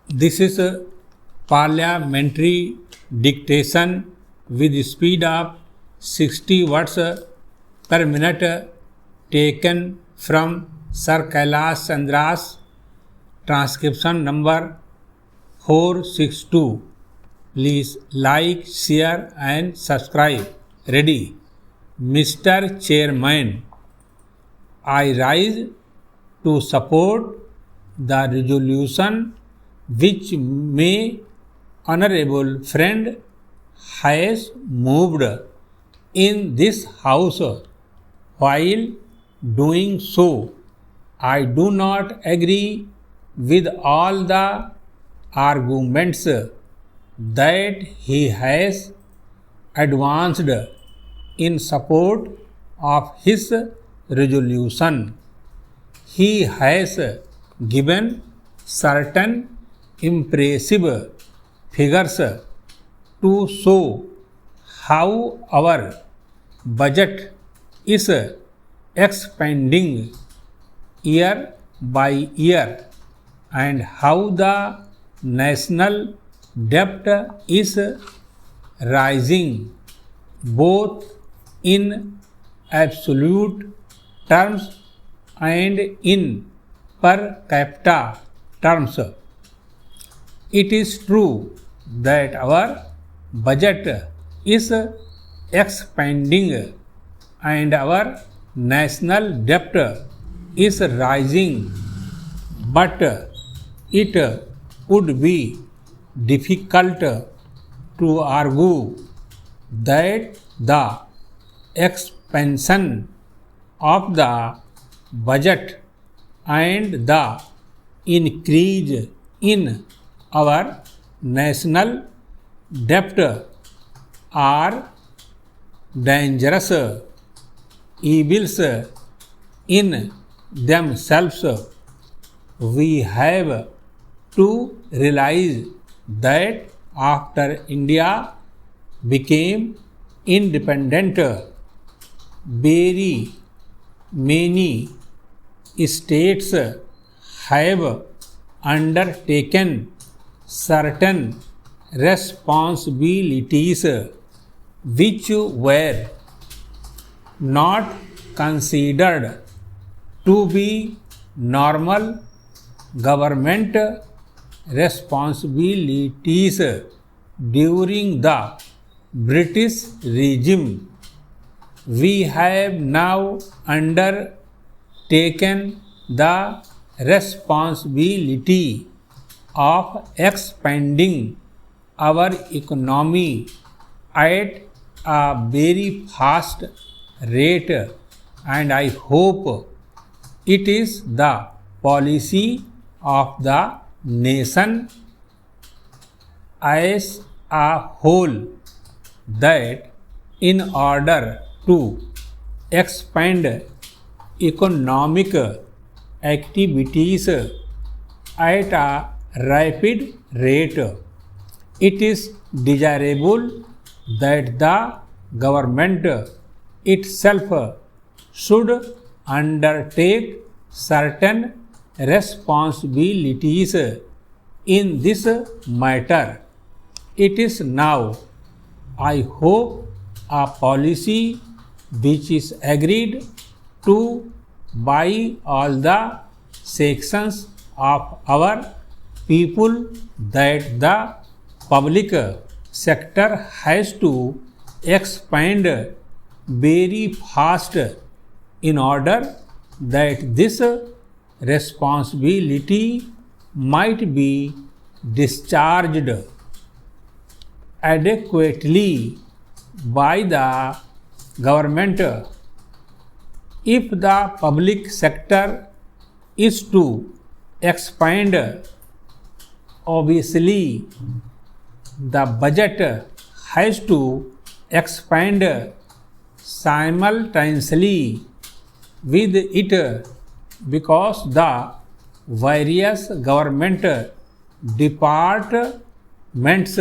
This is a parliamentary dictation with speed of 60 words per minute taken from Sir Kailash Chandra's transcription number 462. Please like, share and subscribe. Ready? Mr. Chairman, I rise to support the resolution which my honorable friend has moved in this house. While doing so, I do not agree with all the arguments that he has advanced in support of his resolution. He has given certain impressive figures to show how our budget is expanding year by year and how the national debt is rising both in absolute terms and in per capita terms. It is true that our budget is expanding and our national debt is rising, but it would be difficult to argue that the expansion of the budget and the increase in our national debt are dangerous evils in themselves. We have to realize that after India became independent, very many states have undertaken certain responsibilities which were not considered to be normal government responsibilities during the British regime. We have now undertaken the responsibility of expanding our economy at a very fast rate, and I hope it is the policy of the nation as a whole that in order to expand economic activities at a rapid rate, it is desirable that the government itself should undertake certain responsibilities in this matter. It is now, I hope, a policy which is agreed to by all the sections of our people that the public sector has to expand very fast in order that this responsibility might be discharged adequately by the government. If the public sector is to expand, obviously the budget has to expand simultaneously with it, because the various government departments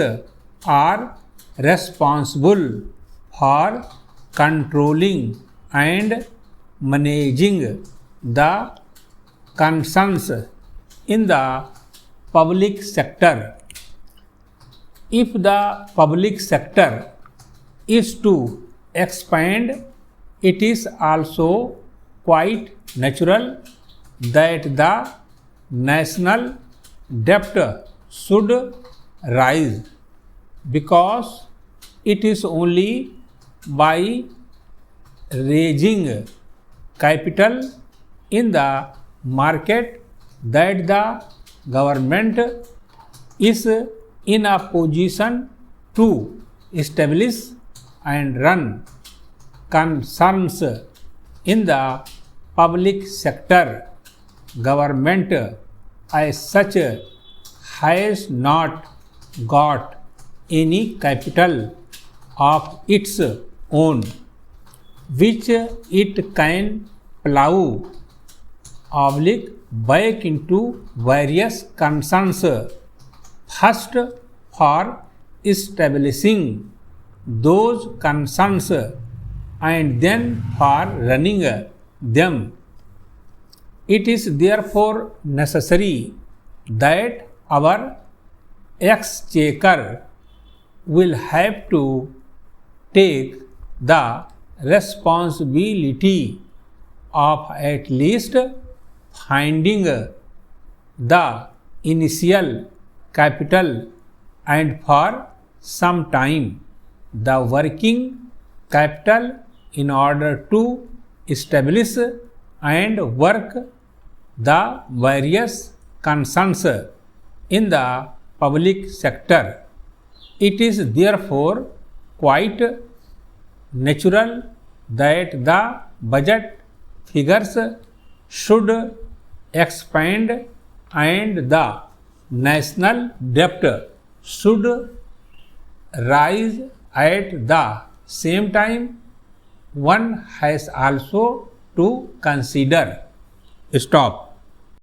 are responsible for controlling and managing the concerns in the public sector. If the public sector is to expand, it is also quite natural that the national debt should rise, because it is only by raising capital in the market that the government is in a position to establish and run concerns in the public sector. Government as such has not got any capital of its own which it can plow back into various concerns. First, for establishing those concerns and then for running them. It is therefore necessary that our exchequer will have to take the responsibility of at least finding the initial capital and for some time the working capital in order to establish and work the various concerns in the public sector. It is therefore quite natural that the budget figures should expand and the national debt should rise. At the same time, one has also to consider. Stop.